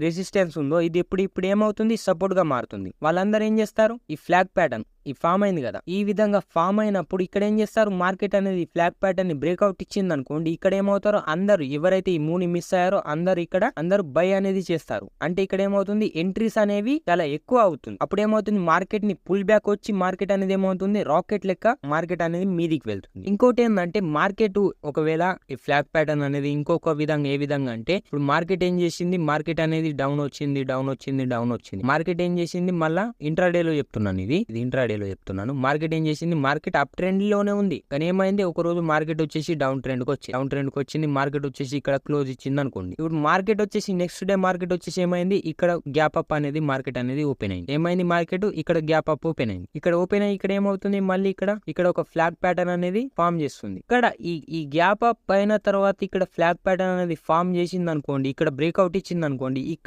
Resistance ఉందో ఇది ఇప్పుడు ఏమవుతుంది, సపోర్ట్ గా మారుతుంది. వాళ్ళందరూ ఏం చేస్తారు, ఈ ఫ్లాగ్ ప్యాటర్న్ ఈ ఫామ్ అయింది కదా, ఈ విధంగా ఫామ్ అయినప్పుడు ఇక్కడ ఏం చేస్తారు, మార్కెట్ అనేది ఫ్లాగ్ ప్యాటర్న్ ని బ్రేక్అవుట్ ఇచ్చింది అనుకోండి, ఇక్కడ ఏమవుతారో అందరూ ఎవరైతే ఈ మూని మిస్ అయ్యారో అందరూ బై అనేది చేస్తారు. అంటే ఇక్కడ ఏమవుతుంది, ఎంట్రీస్ అనేవి చాలా ఎక్కువ అవుతుంది. అప్పుడు ఏమవుతుంది, మార్కెట్ ని పుల్ బ్యాక్ వచ్చి మార్కెట్ అనేది ఏమవుతుంది, రాకెట్ లెక్క మార్కెట్ అనేది మీదికి వెళ్తుంది. ఇంకోటి ఏంటంటే మార్కెట్ ఒకవేళ ఈ ఫ్లాగ్ ప్యాటర్న్ అనేది ఇంకొక విధంగా ఏ విధంగా అంటే, ఇప్పుడు మార్కెట్ ఏం చేసింది, మార్కెట్ అనేది డౌన్ వచ్చింది. మార్కెట్ ఏం చేసింది, మళ్ళా ఇంట్రాడేలో చెప్తున్నాను, ఇది ఇంట్రాడేలో చెప్తున్నాను. మార్కెట్ ఏం చేసింది, మార్కెట్ అప్ ట్రెండ్ లోనే ఉంది, కానీ ఏమైంది, ఒక రోజు మార్కెట్ వచ్చేసి డౌన్ ట్రెండ్ కి వచ్చింది. మార్కెట్ వచ్చేసి ఇక్కడ క్లోజ్ ఇచ్చింది అనుకోండి. ఇప్పుడు మార్కెట్ వచ్చేసి నెక్స్ట్ డే మార్కెట్ వచ్చేసి ఏమైంది, ఇక్కడ గ్యాప్ అప్ అనేది మార్కెట్ అనేది ఓపెన్ అయింది. ఏమైంది, మార్కెట్ ఇక్కడ గ్యాప్ అప్ ఓపెన్ అయింది. ఇక్కడ ఏమవుతుంది, మళ్ళీ ఇక్కడ ఒక ఫ్లాగ్ ప్యాటర్న్ అనేది ఫామ్ చేస్తుంది. ఇక్కడ ఈ గ్యాప్ అప్ అయిన తర్వాత ఇక్కడ ఫ్లాగ్ ప్యాటర్న్ అనేది ఫామ్ చేసింది అనుకోండి, ఇక్కడ బ్రేక్అవుట్ ఇచ్చింది అనుకోండి, ఇక్కడ